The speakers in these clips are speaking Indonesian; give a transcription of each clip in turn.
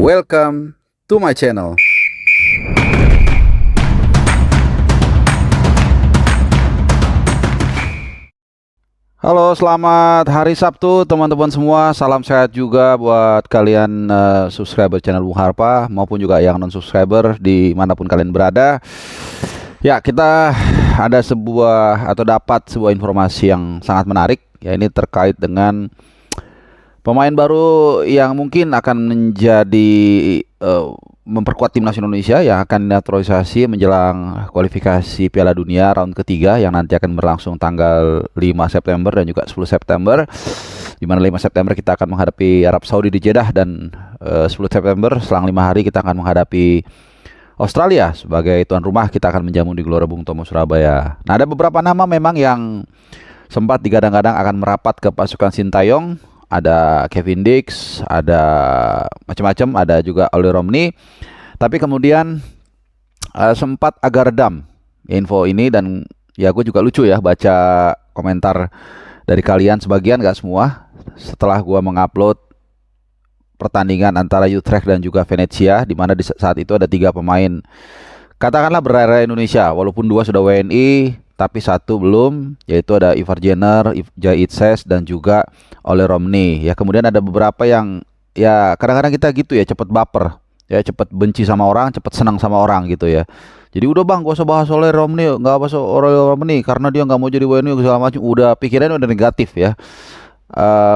Welcome to my channel. Halo, selamat hari Sabtu teman-teman semua. Salam sehat juga buat kalian subscriber channel Bung Harpa maupun juga yang non-subscriber dimanapun kalian berada. Ya, kita ada dapat sebuah informasi yang sangat menarik. Ya, ini terkait dengan pemain baru yang mungkin akan menjadi memperkuat timnas Indonesia yang akan dinaturalisasi menjelang kualifikasi Piala Dunia round ketiga yang nanti akan berlangsung tanggal 5 September dan juga 10 September. Di mana 5 September kita akan menghadapi Arab Saudi di Jeddah dan 10 September selang 5 hari kita akan menghadapi Australia sebagai tuan rumah. Kita akan menjamu di Gelora Bung Tomo Surabaya. Nah, ada beberapa nama memang yang sempat digadang-gadang akan merapat ke pasukan Sintayong. Ada Kevin Dix, ada macam-macam, ada juga Oli Romney. Tapi kemudian sempat agak redam info ini, dan ya gue juga lucu ya baca komentar dari kalian sebagian, gak semua, setelah gue mengupload pertandingan antara Utrecht dan juga Venezia, di mana di saat itu ada 3 pemain katakanlah berarea Indonesia, walaupun 2 sudah WNI tapi 1 belum, yaitu ada Ivar Jenner, Jait Ses dan juga Oli Romney. Ya, kemudian ada beberapa yang ya kadang-kadang kita gitu ya, cepet baper, ya cepet benci sama orang, cepet senang sama orang gitu ya. Jadi udah bang, gak usah bahas Oli Romney, gak bahas Oli Romney karena dia nggak mau jadi WNI segala macam. Udah pikirannya udah negatif ya.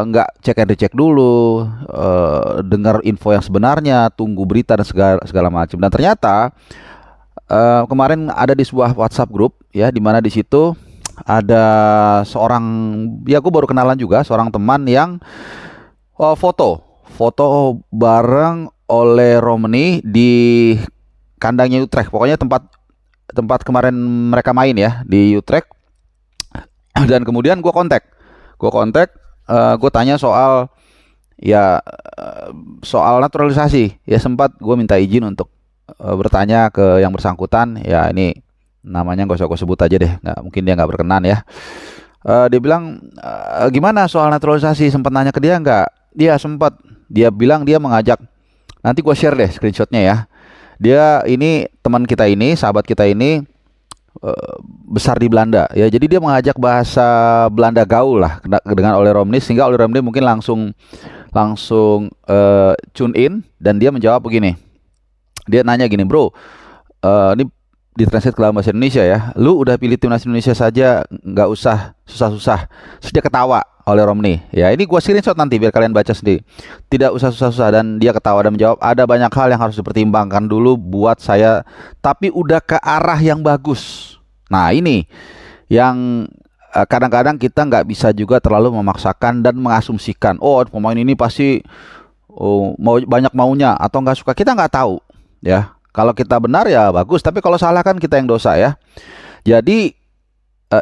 Nggak cek and recheck dulu, dengar info yang sebenarnya, tunggu berita dan segala macam. Dan ternyata kemarin ada di sebuah WhatsApp grup ya, di mana di situ ada seorang, ya gue baru kenalan juga, seorang teman yang foto bareng oleh Romney di kandangnya Utrecht. Pokoknya tempat kemarin mereka main ya di Utrecht. Dan kemudian gue kontak, gue tanya soal naturalisasi. Ya sempat gue minta izin untuk bertanya ke yang bersangkutan. Ya ini namanya gak usah gue sebut aja deh, mungkin dia nggak berkenan ya. Dia bilang gimana soal naturalisasi, sempat nanya ke dia nggak? Dia sempat, dia bilang dia mengajak, nanti gue share deh screenshotnya ya. Dia ini teman kita ini, sahabat kita ini besar di Belanda ya, jadi dia mengajak bahasa Belanda gaul lah dengan Oli Romney, sehingga Oli Romney mungkin langsung tune in, dan dia menjawab begini. Dia nanya gini, bro, ini ditranslate ke dalam bahasa Indonesia ya, lu udah pilih timnas Indonesia saja, nggak usah susah-susah. Terus dia ketawa oleh Romney ya, ini gua screenshot nanti biar kalian baca sendiri. Tidak usah susah-susah, dan dia ketawa dan menjawab, ada banyak hal yang harus dipertimbangkan dulu buat saya, tapi udah ke arah yang bagus. Nah ini yang kadang-kadang kita nggak bisa juga terlalu memaksakan dan mengasumsikan, oh pemain ini pasti mau banyak maunya atau nggak suka, kita nggak tahu ya. Kalau kita benar ya bagus, tapi kalau salah kan kita yang dosa ya. Jadi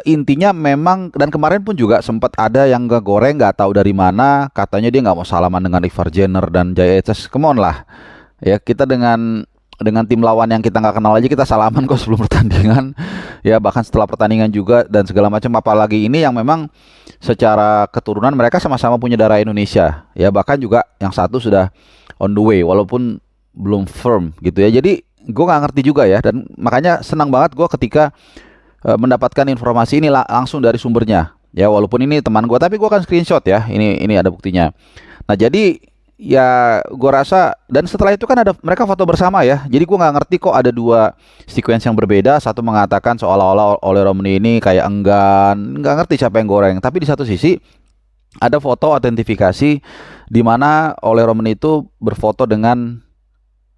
intinya memang, dan kemarin pun juga sempat ada yang ngegoreng nggak tahu dari mana, katanya dia nggak mau salaman dengan Ivar Jenner dan Jait Ses. Come on lah ya, kita dengan tim lawan yang kita nggak kenal aja kita salaman kok sebelum pertandingan ya, bahkan setelah pertandingan juga dan segala macam. Apalagi ini yang memang secara keturunan mereka sama-sama punya darah Indonesia ya, bahkan juga yang satu sudah on the way walaupun belum firm gitu ya. Jadi gue nggak ngerti juga ya, dan makanya senang banget gue ketika mendapatkan informasi ini langsung dari sumbernya ya, walaupun ini teman gue, tapi gue akan screenshot ya, ini ada buktinya. Nah jadi ya gue rasa, dan setelah itu kan ada mereka foto bersama ya, jadi gue nggak ngerti kok ada 2 sequence yang berbeda. Satu mengatakan seolah-olah oleh Romney ini kayak enggan, nggak ngerti siapa yang goreng, tapi di satu sisi ada foto autentifikasi di mana oleh Romney itu berfoto dengan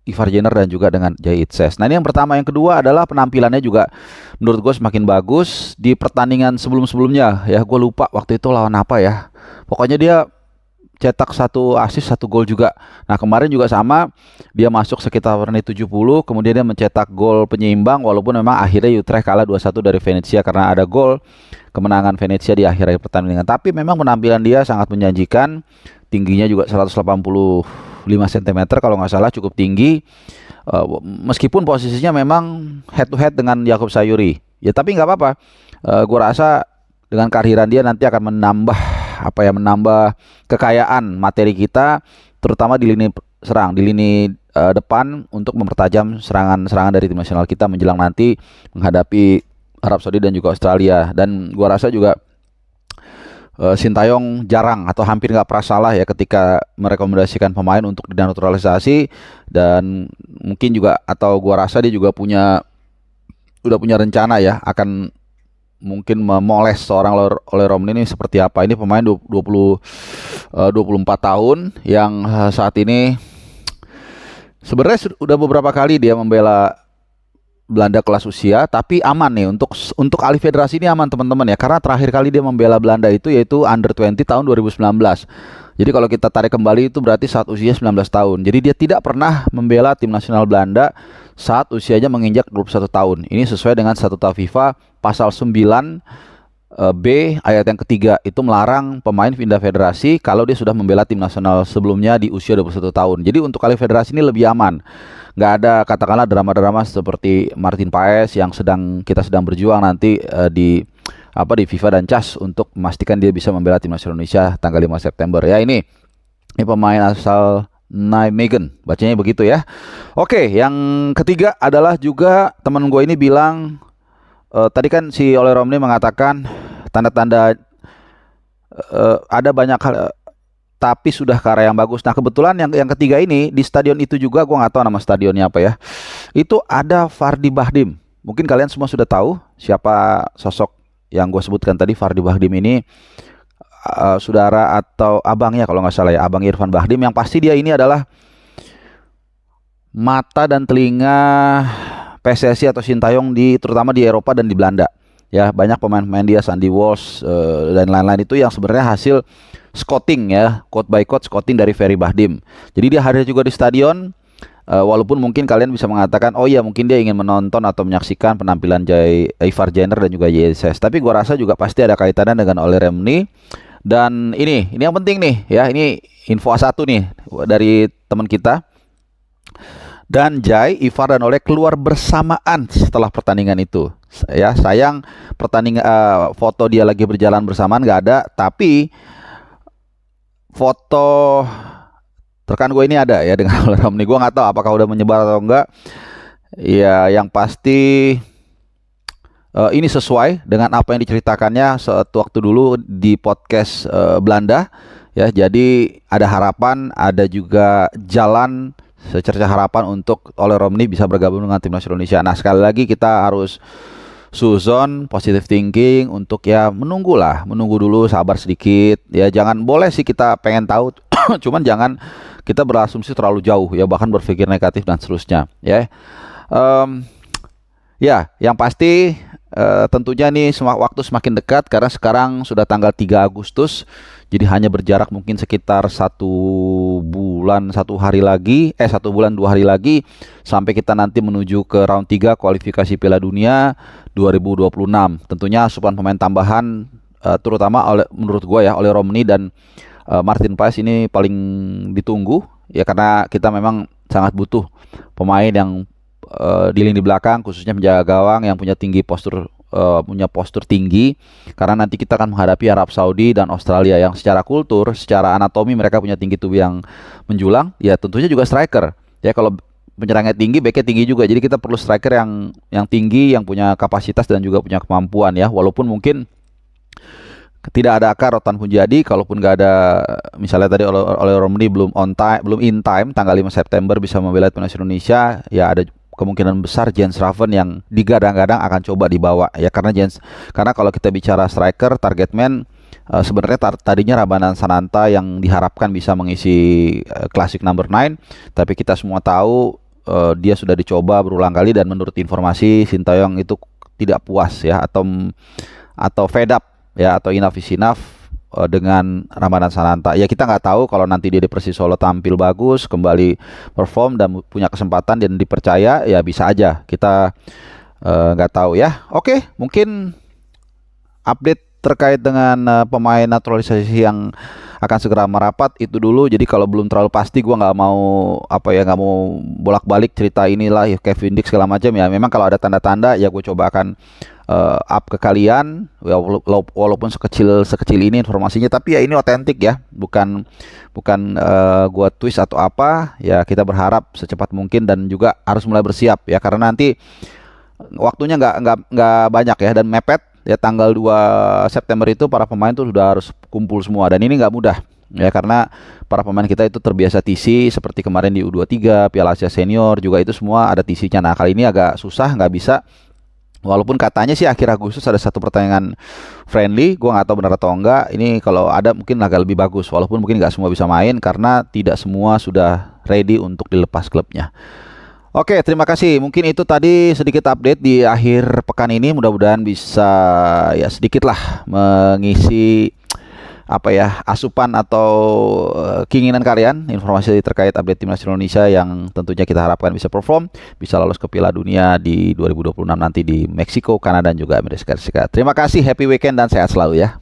Ivar Jenner dan juga dengan Jait Ses. Nah ini yang pertama. Yang kedua adalah penampilannya juga menurut gue semakin bagus di pertandingan sebelum-sebelumnya ya. Gue lupa waktu itu lawan apa ya, pokoknya dia cetak 1 assist 1 gol juga. Nah kemarin juga sama, dia masuk sekitar menit 70, kemudian dia mencetak gol penyeimbang, walaupun memang akhirnya Utrecht kalah 2-1 dari Venezia karena ada gol kemenangan Venezia di akhir pertandingan. Tapi memang penampilan dia sangat menjanjikan, tingginya juga 185 cm kalau nggak salah, cukup tinggi. Meskipun posisinya memang head to head dengan Jakub Sayuri ya, tapi nggak apa-apa. Gue rasa dengan kehadiran dia nanti akan menambah kekayaan materi kita, terutama di lini serang di lini depan untuk mempertajam serangan-serangan dari tim nasional kita menjelang nanti menghadapi Arab Saudi dan juga Australia. Dan gua rasa juga Sintayong jarang atau hampir nggak pernah salah ya ketika merekomendasikan pemain untuk dinaturalisasi, dan mungkin juga atau gua rasa dia juga udah punya rencana ya akan mungkin memoles seorang oleh Romney ini seperti apa. Ini pemain 24 tahun yang saat ini sebenarnya udah beberapa kali dia membela Belanda kelas usia, tapi aman nih untuk alih federasi ini aman teman-teman ya, karena terakhir kali dia membela Belanda itu yaitu Under 20 tahun 2019. Jadi kalau kita tarik kembali itu berarti saat usia 19 tahun. Jadi dia tidak pernah membela tim nasional Belanda saat usianya menginjak 21 tahun. Ini sesuai dengan Statuta FIFA pasal 9 B ayat yang ketiga, itu melarang pemain pindah federasi kalau dia sudah membela tim nasional sebelumnya di usia 21 tahun. Jadi untuk alih federasi ini lebih aman. Nggak ada katakanlah drama-drama seperti Martin Paes yang kita sedang berjuang nanti di FIFA dan CAS untuk memastikan dia bisa membela tim nasional Indonesia tanggal 5 September. Ya, ini pemain asal Nijmegen, bacanya begitu ya. Oke, yang ketiga adalah juga teman gue ini bilang tadi kan si Ole Romney mengatakan tanda-tanda ada banyak hal tapi sudah ke arah yang bagus. Nah, kebetulan yang ketiga ini di stadion itu juga, gue nggak tahu nama stadionnya apa ya. Itu ada Fardi Bahdim. Mungkin kalian semua sudah tahu siapa sosok yang gue sebutkan tadi. Fardi Bahdim ini saudara atau abangnya kalau nggak salah ya, abang Irfan Bahdim. Yang pasti dia ini adalah mata dan telinga PSSI atau Sintayong terutama di Eropa dan di Belanda. Ya, banyak pemain-pemain dia, Sandy Walsh dan lain-lain itu yang sebenarnya hasil scouting ya, quote by quote scouting dari Ferry Bahdim. Jadi dia hadir juga di stadion, walaupun mungkin kalian bisa mengatakan oh iya mungkin dia ingin menonton atau menyaksikan penampilan Ivar Jenner dan juga JSS. Tapi gua rasa juga pasti ada kaitannya dengan Ole Romney. Dan ini yang penting nih ya, ini info A1 nih dari teman kita. Dan Jai, Ivar dan Ole keluar bersamaan setelah pertandingan itu. Ya, sayang pertandingan foto dia lagi berjalan bersamaan nggak ada, tapi foto rekan gue ini ada ya dengan Ole Romney. Gue nggak tahu apakah udah menyebar atau enggak. Ya, yang pasti ini sesuai dengan apa yang diceritakannya waktu dulu di podcast Belanda. Ya, jadi ada harapan, ada juga jalan secerca harapan untuk Ole Romney bisa bergabung dengan tim nasional Indonesia. Nah, sekali lagi kita harus suzon, positive thinking untuk ya menunggu dulu, sabar sedikit ya. Jangan, boleh sih kita pengen tahu cuman jangan kita berasumsi terlalu jauh ya, bahkan berpikir negatif dan seterusnya ya. Ya, yang pasti tentunya nih waktu semakin dekat karena sekarang sudah tanggal 3 Agustus. Jadi hanya berjarak mungkin sekitar 1 bulan 1 hari lagi, 1 bulan 2 hari lagi sampai kita nanti menuju ke round 3 kualifikasi Piala Dunia 2026. Tentunya asupan pemain tambahan terutama menurut gue ya Ole Romney dan Martin Paes ini paling ditunggu ya, karena kita memang sangat butuh pemain yang di lini belakang khususnya menjaga gawang yang punya postur tinggi, karena nanti kita akan menghadapi Arab Saudi dan Australia yang secara kultur, secara anatomi mereka punya tinggi tubuh yang menjulang. Ya tentunya juga striker. Ya kalau penyerangnya tinggi, backnya tinggi juga. Jadi kita perlu striker yang tinggi, yang punya kapasitas dan juga punya kemampuan ya. Walaupun mungkin tidak ada akar Rotan Punjadi, kalaupun nggak ada misalnya tadi oleh Romney belum in time tanggal 5 September bisa membela timnas Indonesia, ya ada kemungkinan besar Jens Raven yang digadang-gadang akan coba dibawa ya, karena kalau kita bicara striker target man sebenarnya tadinya Rabanan Sananta yang diharapkan bisa mengisi klasik number 9, tapi kita semua tahu dia sudah dicoba berulang kali dan menurut informasi Sintayong itu tidak puas ya atau fed up ya, atau enough is enough dengan Ramadan Sananta. Ya kita nggak tahu kalau nanti dia di Persis Solo tampil bagus, kembali perform dan punya kesempatan dan dipercaya, ya bisa aja. Kita nggak tahu ya. Oke, mungkin update terkait dengan pemain naturalisasi yang akan segera merapat itu dulu. Jadi kalau belum terlalu pasti, gue nggak mau nggak mau bolak-balik cerita inilah ya, Kevin Dix segala macam ya. Memang kalau ada tanda-tanda ya gue coba akan up ke kalian ya, walaupun sekecil ini informasinya, tapi ya ini otentik ya, bukan bukan gua twist atau apa ya. Kita berharap secepat mungkin dan juga harus mulai bersiap ya, karena nanti waktunya nggak banyak ya, dan mepet ya. Tanggal 2 September itu para pemain tuh sudah harus kumpul semua, dan ini nggak mudah ya, karena para pemain kita itu terbiasa TC seperti kemarin di U23 Piala Asia Senior juga, itu semua ada TC-nya. Nah kali ini agak susah, nggak bisa. Walaupun katanya sih akhir Agustus ada satu pertandingan friendly, gua nggak tahu benar atau enggak. Ini kalau ada mungkin agak lebih bagus, walaupun mungkin nggak semua bisa main karena tidak semua sudah ready untuk dilepas klubnya. Oke, terima kasih. Mungkin itu tadi sedikit update di akhir pekan ini. Mudah-mudahan bisa ya sedikit lah mengisi apa ya, asupan atau keinginan kalian, informasi terkait update timnas Indonesia yang tentunya kita harapkan bisa perform, bisa lolos ke Piala Dunia di 2026 nanti di Meksiko, Kanada dan juga Amerika Serikat. Terima kasih, happy weekend dan sehat selalu ya.